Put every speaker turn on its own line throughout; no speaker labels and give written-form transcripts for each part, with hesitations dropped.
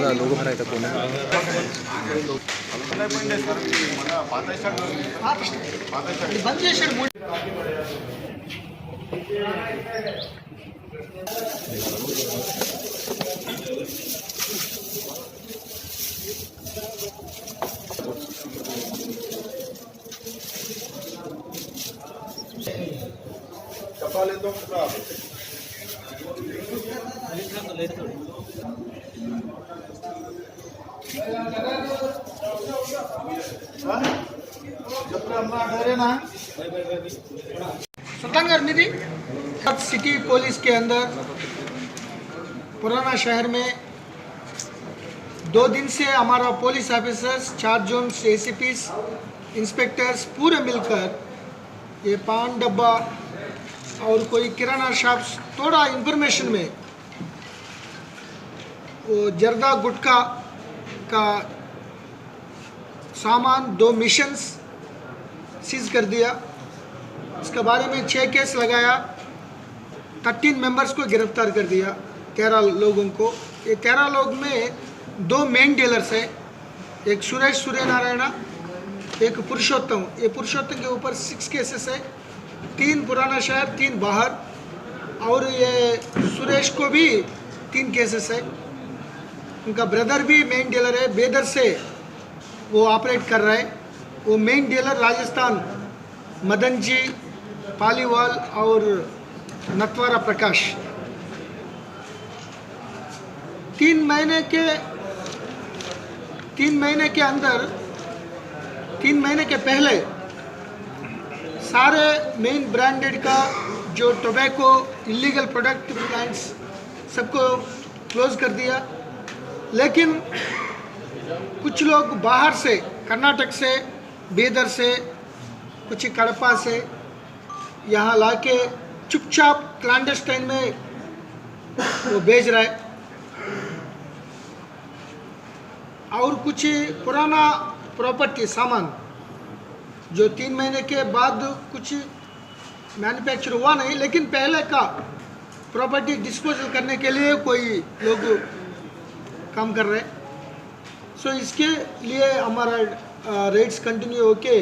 लोगो भरा था कोने
सिटी पुलिस के अंदर पुराना शहर में 2 दिन से हमारा पुलिस ऑफिसर्स, 4 जोन एसीपीस, इंस्पेक्टर्स पूरे मिलकर ये पान डब्बा और कोई किराना शॉप्स थोड़ा इंफॉर्मेशन में वो जर्दा गुटखा का सामान 2 मिशंस सीज कर दिया। इसके बारे में 6 केस लगाया, 13 मेंबर्स को गिरफ्तार कर दिया, 13 लोगों को। ये 13 लोग में 2 मेन डीलर्स हैं, एक सुरेश सूर्यनारायणा, एक पुरुषोत्तम। ये पुरुषोत्तम के ऊपर 6 केसेस है, 3 पुराना शहर, 3 बाहर, और ये सुरेश को भी 3 केसेस है। उनका ब्रदर भी मेन डीलर है, बेदर से वो ऑपरेट कर रहा है। वो मेन डीलर राजस्थान मदन जी, पालीवाल और नटवारा प्रकाश। 3 महीने के अंदर, 3 महीने के पहले सारे मेन ब्रांडेड का जो टोबैको इलीगल प्रोडक्ट प्लांट्स सबको क्लोज कर दिया। लेकिन कुछ लोग बाहर से, कर्नाटक से, बीदर से, कुछ कड़पा से यहाँ लाके चुपचाप क्लैंडस्टाइन में वो बेच रहा है। और कुछ पुराना प्रॉपर्टी सामान जो 3 महीने के बाद कुछ मैन्युफैक्चर हुआ नहीं, लेकिन पहले का प्रॉपर्टी डिस्पोजल करने के लिए कोई लोग काम कर रहे हैं। सो इसके लिए हमारा रेड्स कंटिन्यू होके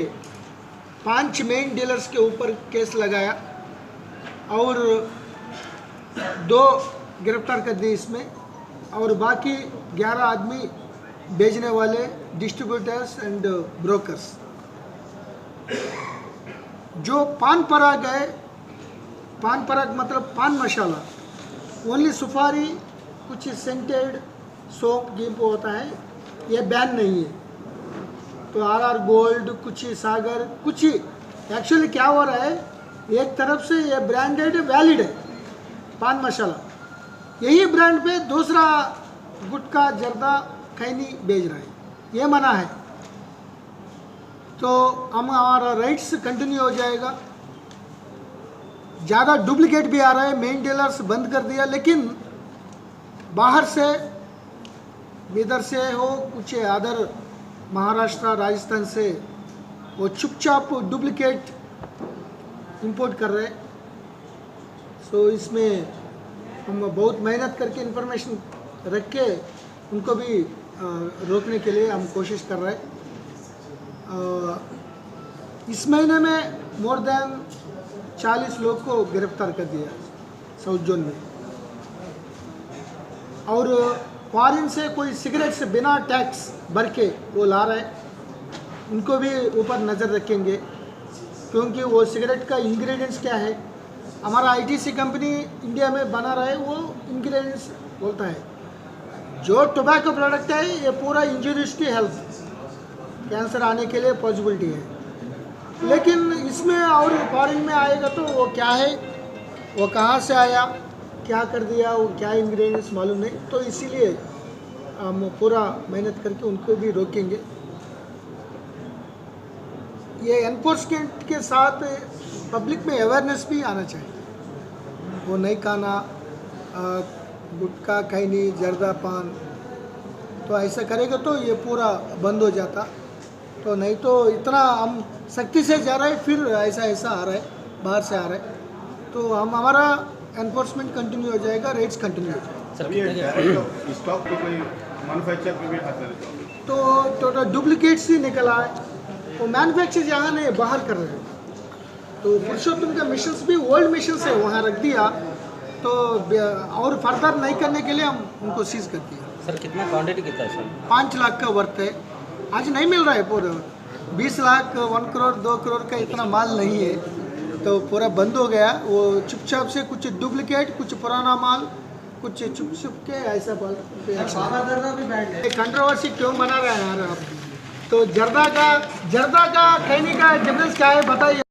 5 मेन डीलर्स के ऊपर केस लगाया और 2 गिरफ्तार कर दिए इसमें, और बाकी 11 आदमी बेचने वाले डिस्ट्रीब्यूटर्स एंड ब्रोकर्स। जो पान पराग है, पान पराग मतलब पान मसाला, ओनली सुपारी, कुछ सेंटेड सोप गिम्प होता है, ये बैन नहीं है। तो RR गोल्ड, कुछ सागर, कुछ एक्चुअली क्या हो रहा है, एक तरफ से ये ब्रांडेड वैलिड है पान मसाला, यही ब्रांड पे दूसरा गुटखा, जर्दा, खैनी बेच रहा है, ये मना है। तो हम हमारा राइट्स कंटिन्यू हो जाएगा। ज़्यादा डुप्लीकेट भी आ रहा है, मेन डीलर्स बंद कर दिया, लेकिन बाहर से, इधर से हो, कुछ अदर महाराष्ट्र, राजस्थान से वो चुपचाप डुप्लीकेट इंपोर्ट कर रहे हैं। सो इसमें हम बहुत मेहनत करके इंफॉर्मेशन रख के उनको भी रोकने के लिए हम कोशिश कर रहे हैं। इस महीने में मोर देन 40 लोग को गिरफ्तार कर दिया साउथ जोन में। और फॉरेन से कोई सिगरेट से बिना टैक्स भर के वो ला रहे हैं, उनको भी ऊपर नज़र रखेंगे, क्योंकि वो सिगरेट का इंग्रेडिएंट्स क्या है, हमारा ITC कंपनी इंडिया में बना रहा है, वो इंग्रेडिएंट्स बोलता है। जो टोबैको प्रोडक्ट है ये पूरा इंजूरियस टू हेल्थ, कैंसर आने के लिए पॉसिबिलिटी है। लेकिन इसमें और फॉरेन में आएगा तो वो क्या है, वो कहाँ से आया, क्या कर दिया, वो क्या इंग्रेडिएंट्स मालूम नहीं। तो इसीलिए हम पूरा मेहनत करके उनको भी रोकेंगे। ये एनफोर्समेंट के साथ पब्लिक में अवेयरनेस भी आना चाहिए। वो नहीं खाना, गुटखा खैनी, जर्दा पान, तो ऐसा करेगा तो ये पूरा बंद हो जाता। तो नहीं तो इतना हम सख्ती से जा रहे हैं, फिर ऐसा ऐसा आ रहा है, बाहर से आ रहा है, तो हम हमारा एनफोर्समेंट कंटिन्यू हो जाएगा, रेट्स कंटिन्यू हो जाएगा।
स्टॉक तो कोई मैन्युफैक्चर पे भी हाथ में
तो डुप्लीकेट्स ही निकला है, वो मैन्युफैक्चर यहाँ नहीं बाहर कर रहे हैं। तो पुरुषोत्तम का मिशंस भी ओल्ड मिशंस है, वहाँ रख दिया, तो और फर्दर नहीं करने के लिए हम उनको सीज कर दिया।
सर कितना क्वांटिटी कितना है सर?
5 लाख का वर्थ है, आज नहीं मिल रहा है पूरा। 20 लाख, 1 करोड़ 2 करोड़ का इतना माल नहीं है, तो पूरा बंद हो गया। वो चुपचाप से कुछ डुप्लीकेट, कुछ पुराना माल, कुछ चुप चुप के ऐसा कंट्रोवर्सी क्यों बना रहा है यार आप? तो जर्दा का खैनी का डिफरेंस क्या है बताइए।